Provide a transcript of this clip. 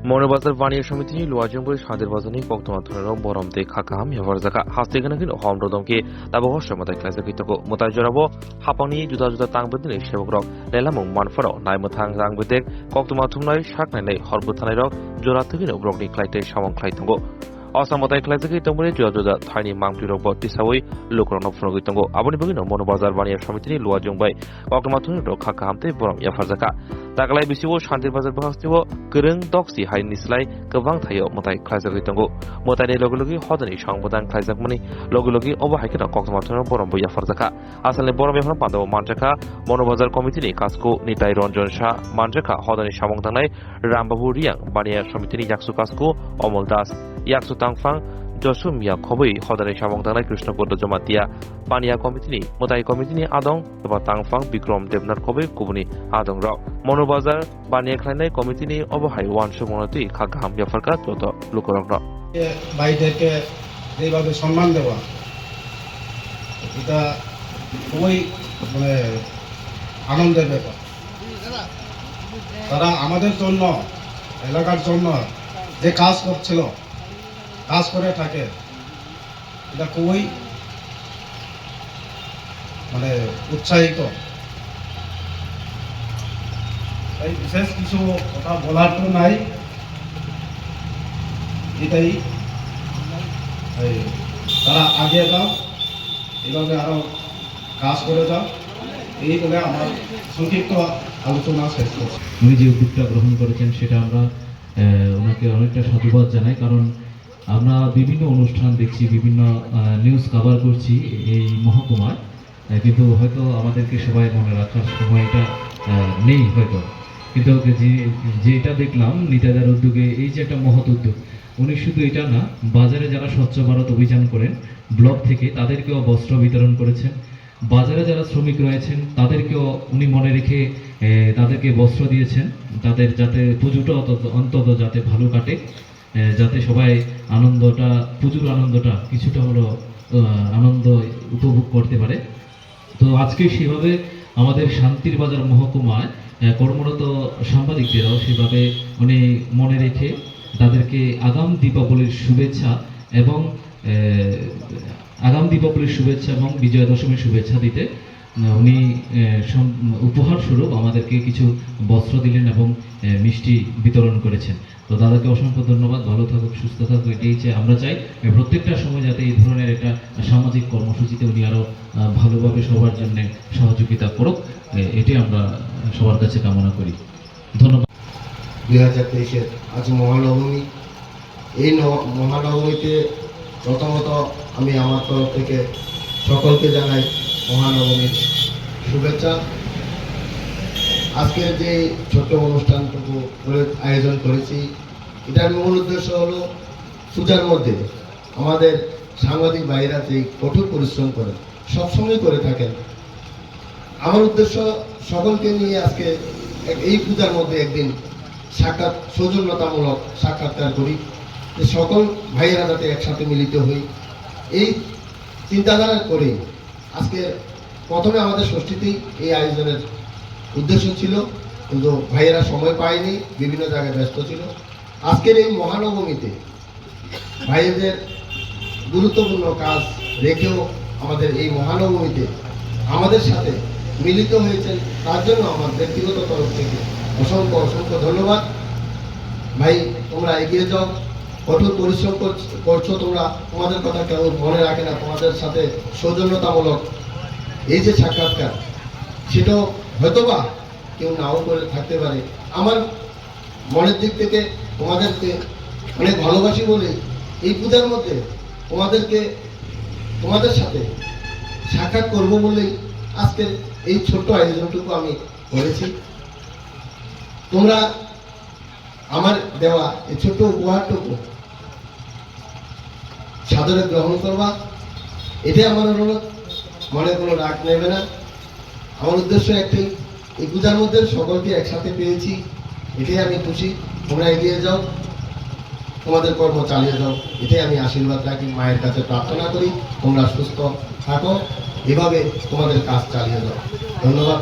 Bazar Bania Samiti, Luajumbo, Shadir Bazani, Koktwma, Borom, Khakaham, Yapharkha, has taken a home Rodomke, Tabosha, Mata Classico, Motajorabo, Hapani, Juda Tangbudin, Shevro, Lelamum, Manfaro, Naimotang Langbutek, Koktwma, Shaknale, Horbutanero, Joratino, Brogni Klite, Shamon Klaitongo. Osamotai Classic Tomori, Joda, Tiny Monkey Robot, Tisaway, Lukron of Frogitongo, Abonibino, Bazar Bania Samiti, Luajumbai, Koktwma, Khakaham, Borom, Yapharkha. Takalai bisiwo Shanti Bazar Bahastiwo, Kurung Doxi, High Nislai, Kavang Tayo, Motai Classico, Motai Logologi, Hodani, Shangbodan Classic Money, Logologi, Overhiking of Koktwma, Borom, Yapharkha, Asale Borom Pando, Manjaka, Bazar Committee, Casco, Nitai Ronjon Shah, Manjaka, Hodani Shamongtanai, Rambaburiang, Bania Samiti, Yaksu Casco, Omoldas, Yaksu Tangfang, Josumia Kobui, Hodani Shamongtanai, Krishna Kodo Jomatia, Bania Committee, Motai Committee, Adong, Tangfang, Bikrom, Debnat Kobe, Kubuni, Adong Rock. Bazar, Bania Kleine Committee, Overhigh One Shumonati, Khakaham, Yapharkha, Toto, Lukorokno. বাইদেরকে যেভাবে সম্মান দেওয়া এটা খুবই মানে আনন্দের ব্যাপার। তারা আমাদের জন্য এলাকার জন্য যে কাজ করছিল কাজ করে থাকে এটা খুবই মানে উৎসাহিত। এই বিশেষ কিছু কথা বলার তো নাই, এটাই তারা আগে যাও, এইভাবে আরো কাজ করে যাও, এই বলে আমার সংক্ষিপ্ত আলোচনা শেষ করছি। উনি যে উদ্যোগটা গ্রহণ করেছেন সেটা আমরা ওনাকে অনেকটা সাধুবাদ জানাই, কারণ আমরা বিভিন্ন অনুষ্ঠান দেখছি, বিভিন্ন নিউজ কভার করছি এই মহকুমায়, কিন্তু হয়তো আমাদেরকে সবাই মনে রাখার সময়টা নেই হয়তো। কিন্তু যেটা দেখলাম নিতাদার উদ্যোগে, এই যে একটা মহৎ উদ্যোগ, উনি শুধু এটা না, বাজারে যারা স্বচ্ছ ভারত অভিযান করেন ব্লক থেকে তাদেরকেও বস্ত্র বিতরণ করেছেন, বাজারে যারা শ্রমিক রয়েছেন তাদেরকেও উনি মনে রেখে তাদেরকে বস্ত্র দিয়েছেন, তাদের যাতে পুজোটা অন্তত যাতে ভালো কাটে, যাতে সবাই আনন্দটা, পুজোর আনন্দটা কিছুটা হলো আনন্দ উপভোগ করতে পারে। তো আজকে সেভাবে আমাদের শান্তির বাজার মহকুমায় কর্মরত সাংবাদিকদেরও সেভাবে উনি মনে রেখে তাদেরকে আগাম দীপাবলির শুভেচ্ছা এবং বিজয়া দশমীর শুভেচ্ছা দিতে উনি উপহার স্বরূপ আমাদেরকে কিছু বস্ত্র দিলেন এবং মিষ্টি বিতরণ করেছেন। তো দাদাকে অসংখ্য ধন্যবাদ, ভালো থাকুক, সুস্থ থাকুক, এটাই যে আমরা চাই প্রত্যেকটা সময় যাতে এই ধরনের একটা সামাজিক কর্মসূচিতে উনি আরও ভালোভাবে সবার জন্য সহযোগিতা করুক, এটাই আমরা সবার কাছে কামনা করি। ধন্যবাদ। 2023-এর আজ মহানবমী। এই মহানবমীতে প্রথমত আমি আমার তরফ থেকে সকলকে জানাই মহানবমীর শুভেচ্ছা। আজকের যে ছোট্ট অনুষ্ঠানটুকু আয়োজন করেছি, এটার মূল উদ্দেশ্য হলো পূজার মধ্যে আমাদের সাংবাদিক ভাইরা যে কঠোর পরিশ্রম করেন, সবসময় করে থাকেন, আমার উদ্দেশ্য সকলকে নিয়ে আজকে এই পূজার মধ্যে একদিন সৌজন্যতামূলক সাক্ষাৎকার করি, যে সকল ভাইয়েরা যাতে একসাথে মিলিত হই, এই চিন্তাধারা করেই আজকে প্রথমে আমাদের ষষ্ঠীতেই এই আয়োজনের উদ্দেশ্য ছিল, কিন্তু ভাইয়েরা সময় পায়নি, বিভিন্ন জায়গায় ব্যস্ত ছিল। আজকের এই মহানবমীতে ভাইয়েদের গুরুত্বপূর্ণ কাজ রেখেও আমাদের এই মহানবমীতে আমাদের সাথে মিলিত হয়েছেন, তার জন্য আমার ব্যক্তিগত তরফ থেকে অসংখ্য ধন্যবাদ। ভাই, তোমরা এগিয়ে যাও, কঠোর পরিশ্রম করছো, তোমরা তোমাদের কথা কেউ মনে রাখে না, তোমাদের সাথে সৌজন্যতামূলক এই যে সাক্ষাৎকার, সেটাও হয়তোবা কেউ নাও করে থাকতে পারে। আমার মনের দিক থেকে তোমাদেরকে অনেক ভালোবাসি বলে এই পূজার মধ্যে তোমাদের সাথে সাক্ষাৎ করব বলেই আজকের এই ছোট্ট আয়োজনটুকু আমি করেছি। তোমরা আমার দেওয়া এই ছোট্ট উপহারটুকু সাদরে গ্রহণ করবা, এটাই আমার অনুরোধ, মনে কোনো রাগ নেবে না। আমার উদ্দেশ্য একটাই, এই পূজার মধ্যে সকলকে একসাথে পেয়েছি, এটাই আমি খুশি। তোমরা এগিয়ে যাও, তোমাদের কর্ম চালিয়ে যাও, এটাই আমি আশীর্বাদ রাখি, মায়ের কাছে প্রার্থনা করি তোমরা সুস্থ থাকো, এভাবে তোমাদের কাজ চালিয়ে যাও। ধন্যবাদ।